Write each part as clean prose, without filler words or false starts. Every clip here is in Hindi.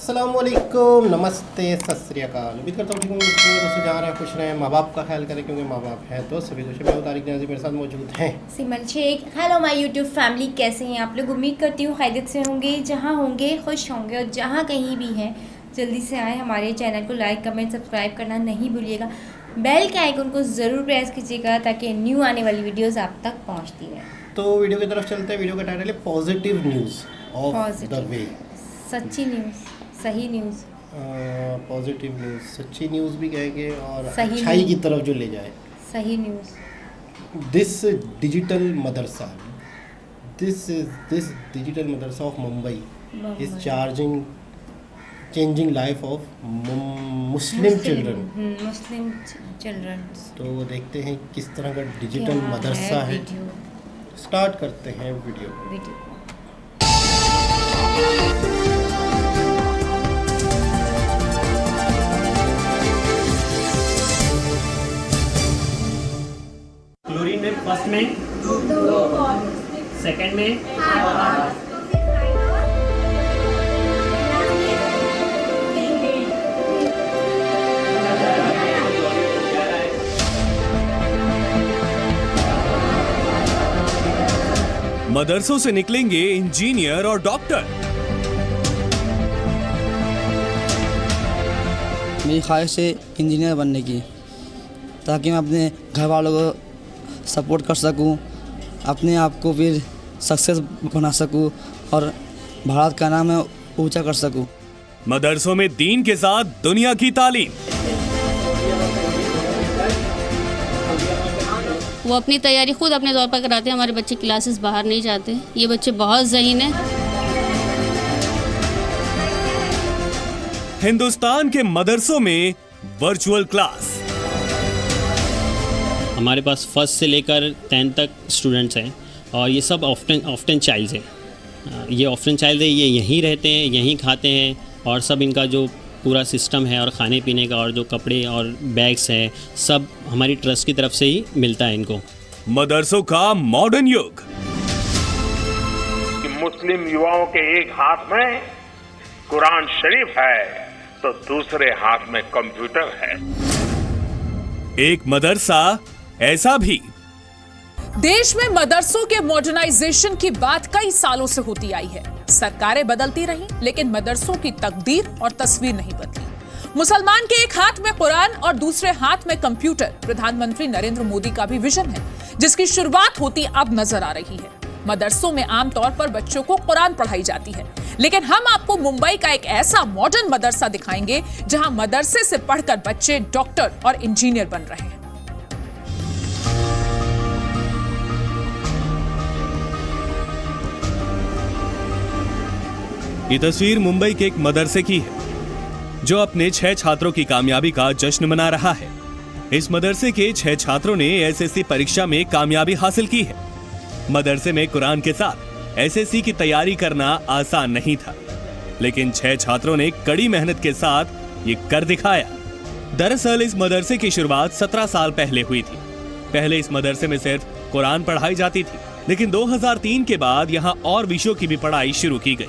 अस्सलामुअलैकुम, नमस्ते, सत श्री अकाल। उम्मीद करता हूँ ठीक होंगे दोस्तों, जहाँ रहें खुश रहें, माँ बाप का ख्याल करें क्योंकि माँ बाप हैं तो सभी कुछ। मैं तारिक न्याज़ी मेरे साथ मौजूद हैं Simal Shaikh. Hello my YouTube family, कैसे हैं आप लोग? उम्मीद करती हूँ खैरियत से होंगे, जहाँ होंगे खुश होंगे, और जहाँ कहीं भी हैं जल्दी से आए हमारे चैनल को लाइक कमेंट सब्सक्राइब करना नहीं भूलिएगा। बेल के आइकन को ज़रूर प्रेस कीजिएगा ताकि न्यू आने वाली वीडियोज़ आप तक पहुँचती रहें। तो वीडियो की तरफ चलते हैं। वीडियो का टाइटल है positive news of the way. सच्ची न्यूज़, सही न्यूज़, पॉजिटिव न्यूज़, सच्ची न्यूज़ भी कहेंगे और सही अच्छाई की तरफ जो ले जाए। सही news. This digital Madrasa of Mumbai is changing life of Muslim children. तो देखते हैं किस तरह का डिजिटल मदरसा है। स्टार्ट करते हैं वीडियो। क्लोरीन में फर्स्ट में, सेकंड में, मदरसों से निकलेंगे इंजीनियर और डॉक्टर। मेरी ख्वाहिश है इंजीनियर बनने की, ताकि मैं अपने घर वालों को सपोर्ट कर सकूं, अपने आप को फिर सक्सेस बना सकूं और भारत का नाम है ऊंचा कर सकूं। मदरसों में दीन के साथ दुनिया की तालीम। वो अपनी तैयारी खुद अपने तौर पर कराते हैं। हमारे बच्चे क्लासेस बाहर नहीं जाते। ये बच्चे बहुत ज़हीन हैं। हिंदुस्तान के मदरसों में वर्चुअल क्लास। हमारे पास फर्स्ट से लेकर 10 तक स्टूडेंट्स हैं और ये सब ऑफ्टन चाइल्ड हैं। ये ऑफ्टन चाइल्ड है, ये यहीं रहते हैं, यहीं खाते हैं और सब इनका जो पूरा सिस्टम है और खाने पीने का और जो कपड़े और बैग्स हैं सब हमारी ट्रस्ट की तरफ से ही मिलता है इनको। मदरसों का मॉडर्न युग। मुस्लिम युवाओं के एक हाथ में कुरान शरीफ है तो दूसरे हाथ में कंप्यूटर है। एक मदरसा ऐसा भी। देश में मदरसों के मॉडर्नाइजेशन की बात कई सालों से होती आई है। सरकारें बदलती रहीं, लेकिन मदरसों की तकदीर और तस्वीर नहीं बदली। मुसलमान के एक हाथ में कुरान और दूसरे हाथ में कंप्यूटर प्रधानमंत्री नरेंद्र मोदी का भी विजन है, जिसकी शुरुआत होती अब नजर आ रही है। मदरसों में आमतौर पर बच्चों को कुरान पढ़ाई जाती है, लेकिन हम आपको मुंबई का एक ऐसा मॉडर्न मदरसा दिखाएंगे जहां मदरसे से पढ़कर बच्चे डॉक्टर और इंजीनियर बन रहे हैं। ये तस्वीर मुंबई के एक मदरसे की है जो अपने 6 छात्रों की कामयाबी का जश्न मना रहा है। इस मदरसे के 6 छात्रों ने एसएससी परीक्षा में कामयाबी हासिल की है। मदरसे में कुरान के साथ एसएससी की तैयारी करना आसान नहीं था, लेकिन 6 छात्रों ने कड़ी मेहनत के साथ ये कर दिखाया। दरअसल इस मदरसे की शुरुआत 17 साल पहले हुई थी। पहले इस मदरसे में सिर्फ कुरान पढ़ाई जाती थी, लेकिन 2003 के बाद यहाँ और विषयों की भी पढ़ाई शुरू की गई।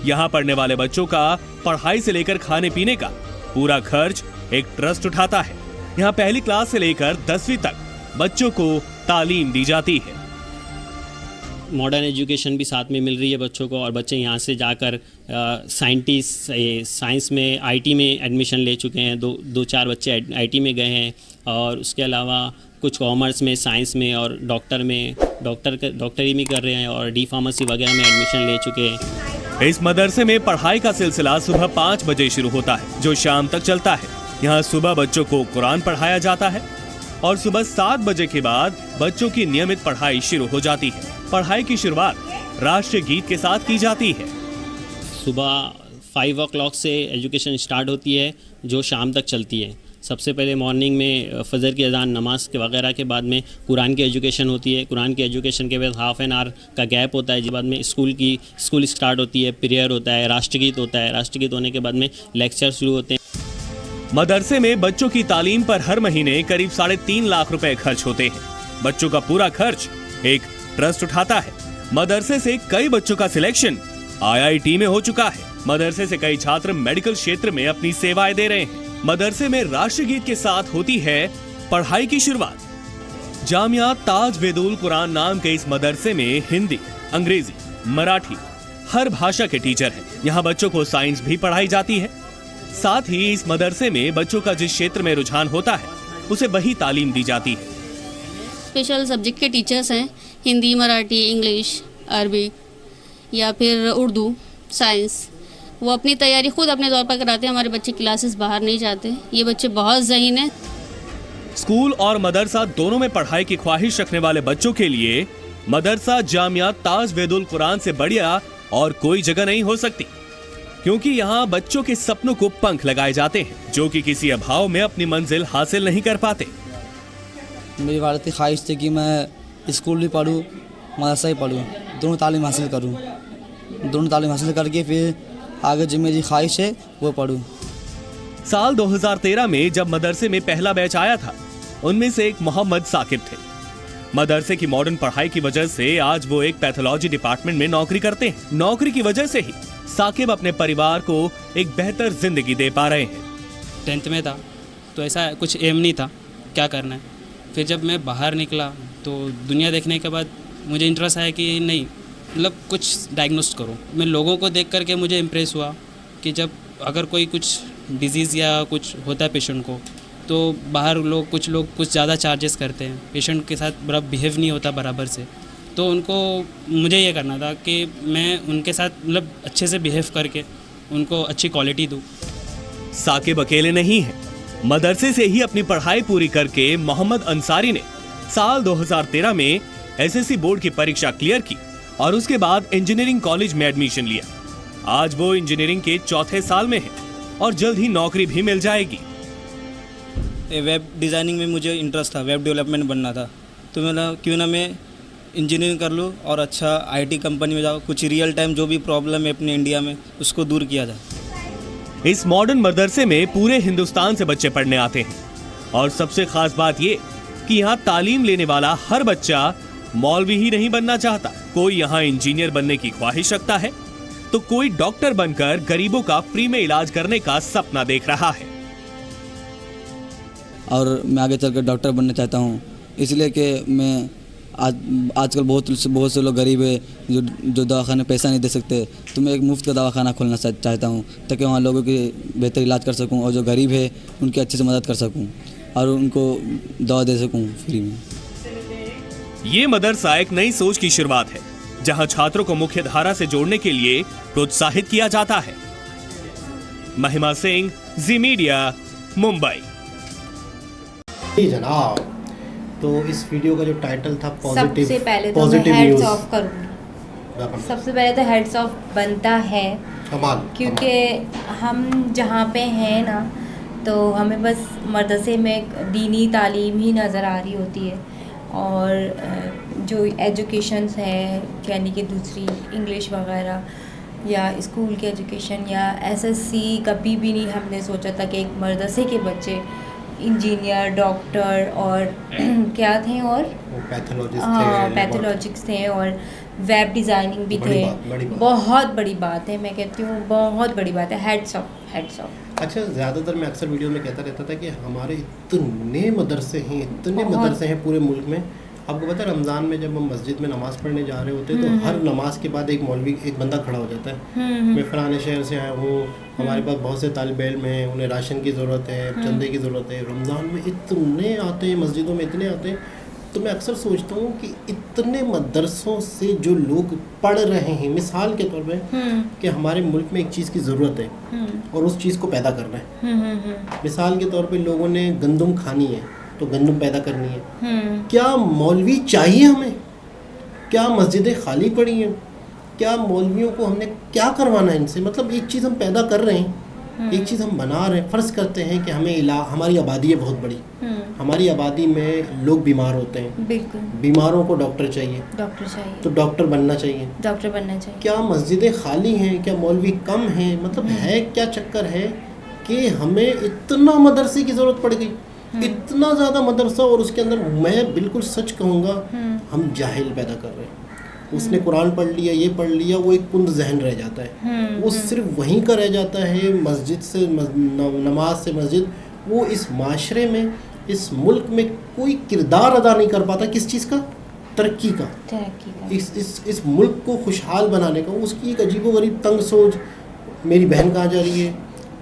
यहाँ पढ़ने वाले बच्चों का पढ़ाई से लेकर खाने पीने का पूरा खर्च एक ट्रस्ट उठाता है। यहाँ पहली क्लास से लेकर 10वीं तक बच्चों को तालीम दी जाती है। मॉडर्न एजुकेशन भी साथ में मिल रही है बच्चों को और बच्चे यहाँ से जाकर साइंस में आईटी में एडमिशन ले चुके हैं। दो चार बच्चे आईटी में गए हैं और उसके अलावा कुछ कॉमर्स में, साइंस में और डॉक्टरी में कर रहे हैं और डी फार्मेसी वगैरह में एडमिशन ले चुके हैं। इस मदरसे में पढ़ाई का सिलसिला सुबह 5 बजे शुरू होता है जो शाम तक चलता है। यहाँ सुबह बच्चों को कुरान पढ़ाया जाता है और सुबह 7 बजे के बाद बच्चों की नियमित पढ़ाई शुरू हो जाती है। पढ़ाई की शुरुआत राष्ट्रीय गीत के साथ की जाती है। सुबह 5 o'clock से एजुकेशन स्टार्ट होती है जो शाम तक चलती है। सबसे पहले मॉर्निंग में फजर की अजान नमाज के वगैरह के बाद में कुरान की एजुकेशन होती है। कुरान की एजुकेशन के बाद हाफ एन आवर का गैप होता है, जिसके बाद में स्कूल स्टार्ट होती है, प्रेयर होता है, राष्ट्रगीत होता है। राष्ट्रगीत होने के बाद में लेक्चर शुरू होते हैं। मदरसे में बच्चों की तालीम पर हर महीने करीब 3.5 लाख रुपए खर्च होते हैं। बच्चों का पूरा खर्च एक ट्रस्ट उठाता है। मदरसे से कई बच्चों का सिलेक्शन IIT में हो चुका है। मदरसे से कई छात्र मेडिकल क्षेत्र में अपनी सेवाएं दे रहे हैं। मदरसे में राष्ट्रगीत के साथ होती है पढ़ाई की शुरुआत। जामिया ताज वेदुल कुरान नाम के इस मदरसे में हिंदी, अंग्रेजी, मराठी हर भाषा के टीचर हैं। यहाँ बच्चों को साइंस भी पढ़ाई जाती है। साथ ही इस मदरसे में बच्चों का जिस क्षेत्र में रुझान होता है उसे वही तालीम दी जाती है। स्पेशल सब्जेक्ट के टीचर्स हैं, हिंदी, मराठी, इंग्लिश, अरबी या फिर उर्दू, साइंस। वो अपनी तैयारी खुद अपने तौर पर कराते हैं। हमारे बच्चे क्लासेस बाहर नहीं जाते। ये बच्चे बहुत ज़हीन हैं। स्कूल और मदरसा दोनों में पढ़ाई की ख्वाहिश रखने वाले बच्चों के लिए मदरसा जामिया ताज वेदुल कुरान से बढ़िया और कोई जगह नहीं हो सकती, क्योंकि यहाँ बच्चों के सपनों को पंख लगाए जाते हैं जो कि किसी अभाव में अपनी मंजिल हासिल नहीं कर पाते। मेरी वालद की ख्वाहिश थी कि मैं स्कूल भी पढ़ूँ, मदरसा ही पढ़ूँ, दोनों तालीम हासिल करूँ। दोनों तालीम हासिल करके फिर आगे जो मेरी ख्वाहिश है वो पढ़ूँ। साल 2013 में जब मदरसे में पहला बैच आया था, उनमें से एक मोहम्मद साकिब थे। मदरसे की मॉडर्न पढ़ाई की वजह से आज वो एक पैथोलॉजी डिपार्टमेंट में नौकरी करते हैं। नौकरी की वजह से ही साकिब अपने परिवार को एक बेहतर जिंदगी दे पा रहे हैं। 10th में था तो ऐसा कुछ एम नहीं था क्या करना है। फिर जब मैं बाहर निकला तो दुनिया देखने के बाद मुझे इंटरेस्ट आया कि नहीं, मतलब कुछ डायग्नोस्ट करो। मैं लोगों को देख करके मुझे इम्प्रेस हुआ कि जब अगर कोई कुछ डिजीज़ या कुछ होता है पेशेंट को, तो बाहर कुछ लोग कुछ ज़्यादा चार्जेस करते हैं, पेशेंट के साथ बराबर बिहेव नहीं होता बराबर से। तो उनको मुझे ये करना था कि मैं उनके साथ मतलब अच्छे से बिहेव करके उनको अच्छी क्वालिटी दूँ। साकिब अकेले नहीं है। मदरसे से ही अपनी पढ़ाई पूरी करके मोहम्मद अंसारी ने साल 2013 में एसएससी बोर्ड की परीक्षा क्लियर की और उसके बाद इंजीनियरिंग कॉलेज में एडमिशन लिया। आज वो इंजीनियरिंग के 4थे साल में है और जल्द ही नौकरी भी मिल जाएगी। वेब डिज़ाइनिंग में मुझे इंटरेस्ट था, वेब डेवलपमेंट बनना था, तो मैंने क्यों ना मैं इंजीनियरिंग कर लूँ और अच्छा आईटी कंपनी में जाओ, कुछ रियल टाइम जो भी प्रॉब्लम है अपने इंडिया में उसको दूर किया जाए। इस मॉडर्न मदरसे में पूरे हिंदुस्तान से बच्चे पढ़ने आते हैं और सबसे खास बात ये कि यहाँ तालीम लेने वाला हर बच्चा मौलवी ही नहीं बनना चाहता। कोई यहाँ इंजीनियर बनने की ख्वाहिश रखता है तो कोई डॉक्टर बनकर गरीबों का फ्री में इलाज करने का सपना देख रहा है। और मैं आगे चलकर डॉक्टर बनना चाहता हूँ, इसलिए कि मैं आजकल बहुत से लोग गरीब है जो दवाखाने पैसा नहीं दे सकते, तो मैं एक मुफ्त का दवाखाना खोलना चाहता हूँ ताकि वहाँ लोगों की बेहतर इलाज कर सकूँ और जो गरीब है उनकी अच्छे से मदद कर सकूँ और उनको दवा दे सकूँ फ्री में। ये मदरसा एक नई सोच की शुरुआत है जहां छात्रों को मुख्य धारा से जोड़ने के लिए प्रोत्साहित किया जाता है। महिमा सिंह, जी मीडिया, मुंबई। जी जनाब, तो इस वीडियो का जो टाइटल था पॉजिटिव, सबसे पहले तो मैं हेड्स ऑफ करूँगी। सबसे पहले तो हेड्स ऑफ बनता है क्योंकि हम जहाँ पे हैं ना, तो हमें बस मदरसे में दीनी तालीम ही नज़र आ रही होती है और जो एजुकेशंस है यानी कि दूसरी इंग्लिश वगैरह या स्कूल की एजुकेशन या एसएससी, कभी भी नहीं हमने सोचा था कि एक मदरसे के बच्चे इंजीनियर, डॉक्टर और क्या थे और पैथोलॉजिस्ट थे और वेब डिज़ाइनिंग भी थे। बहुत बड़ी बात है, मैं कहती हूँ बहुत बड़ी बात है। Heads of. अच्छा, ज़्यादातर मैं अक्सर वीडियो में कहता रहता था कि हमारे इतने मदरसे हैं पूरे मुल्क में। आपको पता है रमज़ान में जब हम मस्जिद में नमाज़ पढ़ने जा रहे होते हैं तो हर नमाज के बाद एक मौलवी, एक बंदा खड़ा हो जाता है। मैं फलाने शहर से आया हूँ, हमारे पास बहुत से तालिब इल्म हैं, उन्हें राशन की ज़रूरत है, चंदे की ज़रूरत है। रमज़ान में इतने आते हैं, मस्जिदों में इतने आते हैं। तो मैं अक्सर सोचता हूँ कि इतने मदरसों से जो लोग पढ़ रहे हैं, मिसाल के तौर पे कि हमारे मुल्क में एक चीज़ की ज़रूरत है और उस चीज़ को पैदा करना है। मिसाल के तौर पे लोगों ने गंदम खानी है तो गंदम पैदा करनी है। क्या मौलवी चाहिए हमें? क्या मस्जिदें खाली पड़ी हैं? क्या मौलवियों को हमने क्या करवाना है इनसे? मतलब एक चीज़ हम पैदा कर रहे हैं, एक चीज़ हम बना रहे हैं। फ़र्ज़ करते हैं कि हमारी आबादी है बहुत बड़ी, हमारी आबादी में लोग बीमार होते हैं, बिल्कुल बीमारों को डॉक्टर चाहिए तो डॉक्टर बनना चाहिए। क्या मस्जिदें खाली हैं? क्या मौलवी कम हैं? मतलब है क्या चक्कर है कि हमें इतना मदरसे की ज़रूरत पड़ गई, इतना ज़्यादा मदरसा, और उसके अंदर मैं बिल्कुल सच कहूँगा हम जाहिल पैदा कर रहे हैं। उसने कुरान पढ़ लिया, ये पढ़ लिया, वो एक कुंद जहन रह जाता है। वो सिर्फ वहीं का रह जाता है, मस्जिद से नमाज से मस्जिद। वो इस माशरे में, इस मुल्क में कोई किरदार अदा नहीं कर पाता। किस चीज़ का? तरक्की का। इस मुल्क को खुशहाल बनाने का। उसकी एक अजीबोगरीब तंग सोच, मेरी बहन कहाँ जा रही है,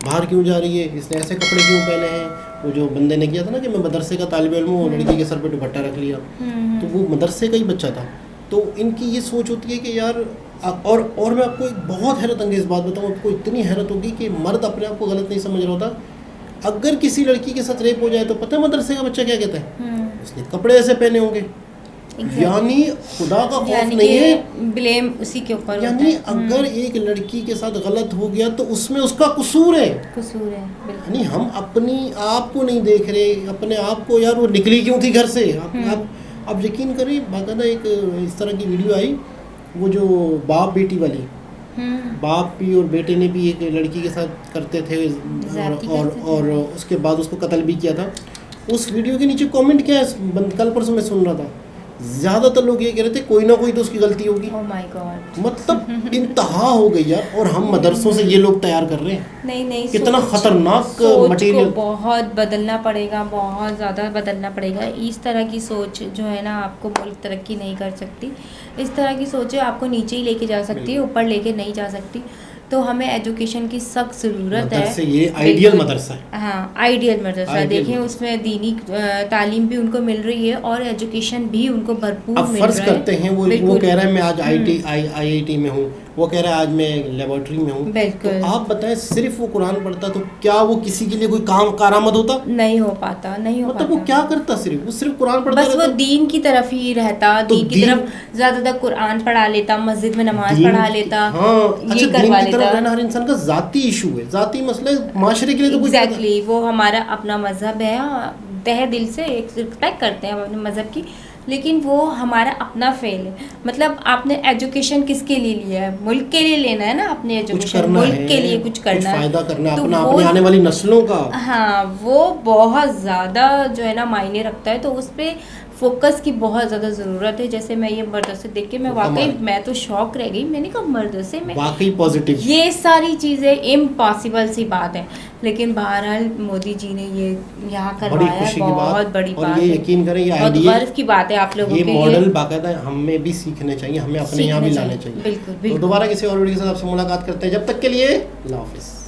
बाहर क्यों जा रही है, इसने ऐसे कपड़े क्यों पहने हैं। वो जो बंदे ने किया था ना कि मैं मदरसे का तालिब इल्म हूँ, लड़की के सर पे दुपट्टा रख लिया, तो वो मदरसे का ही बच्चा था। तो इनकी ये सोच होती है कि यार, और मैं आपको एक बहुत हैरत अंगेज़ बात बताऊँ, आपको इतनी हैरत होगी कि मर्द अपने आप को गलत नहीं समझ रहा होता। अगर किसी लड़की के साथ रेप हो जाए तो पता है मदरसे का बच्चा क्या कहता है? उसने कपड़े ऐसे पहने होंगे। यानी खुदा का खौफ नहीं है, ब्लेम उसी के ऊपर। यानी अगर एक लड़की के साथ गलत हो गया तो उसमें उसका कसूर है। यानी हम अपनी आप को नहीं देख रहे, अपने आप को, यार वो निकली क्यों थी घर से। आप यकीन करें, बाकायदा एक इस तरह की वीडियो आई, वो जो बाप बेटी वाली, बाप भी और बेटे ने भी एक लड़की के साथ करते थे और उसके बाद उसको कत्ल भी किया था। उस वीडियो के नीचे कमेंट क्या है, कल परसों मैं सुन रहा था, ज़्यादातर लोग ये कह रहे थे कोई ना कोई तो उसकी गलती होगी। ओह माय गॉड, मतलब इंतहा हो गई यार। और हम मदरसों से ये लोग तैयार कर रहे हैं। नहीं, कितना खतरनाक मटेरियल। बहुत बदलना पड़ेगा, बहुत ज़्यादा बदलना पड़ेगा। इस तरह की सोच जो है ना, आपको मुल्क तरक्की नहीं कर सकती। इस तरह की सोचें आपको नीचे ही लेके जा सकती है, ऊपर लेके नहीं जा सकती। तो हमें एजुकेशन की सख्त ज़रूरत है। ये आइडियल मदरसा है। हाँ, आइडियल मदरसा। देखें उसमें दीनी तालीम भी उनको मिल रही है और एजुकेशन भी उनको भरपूर मिल रहा है। अब फर्ज करते हैं वो कह रहा है मैं आज IIT में हूँ, वो कह रहा है आज मैं लेबोरेटरी में हूँ। बिल्कुल। तो आप बताएं, सिर्फ वो कुरान पढ़ता तो क्या वो किसी के लिए कोई काम कारामद होता? नहीं हो पाता, नहीं हो मतलब पाता। वो क्या करता? सिर्फ कुरान पढ़ता बस। वो दीन की तरफ ही रहता, दीन की तरफ ज़्यादातर कुरान पढ़ा लेता, मस्जिद में नमाज पढ़ा लेता। ये करवा लेता। हर इंसान का जाती इशू है, जाती मसला है, माशरे के लिए तो कुछ एग्जैक्टली। वो हमारा अपना मजहब है, तहे दिल से एक रिस्पेक्ट करते हैं हम अपने मजहब की, लेकिन वो हमारा अपना फेल है। मतलब आपने एजुकेशन किसके लिए लिया है? मुल्क के लिए लेना है ना, अपने एजुकेशन मुल्क के लिए कुछ करना है, फायदा करना है तो अपने आने वाली नस्लों का। हाँ, वो बहुत ज़्यादा जो है ना मायने रखता है। तो उस पर फोकस की बहुत ज़्यादा ज़रूरत है। जैसे मैं ये मदरसे देख के मैं तो शॉक रह गई। मैंने कहा मदरसे में वाकई पॉजिटिव, ये सारी चीज़ें इम्पॉसिबल सी बात है, लेकिन बहरहाल मोदी जी ने ये यहाँ करवाया है, बहुत बड़ी बात है। ये यकीन करें, ये बहुत गर्व की बात है आप लोगों के लिए। ये मॉडल बाकायदा हमें भी सीखने चाहिए, हमें अपने यहाँ भी लाने चाहिए। बिल्कुल। तो दोबारा किसी और वीडियो के साथ आपसे मुलाकात करते हैं। जब तक के लिए अल्लाह हाफिज़।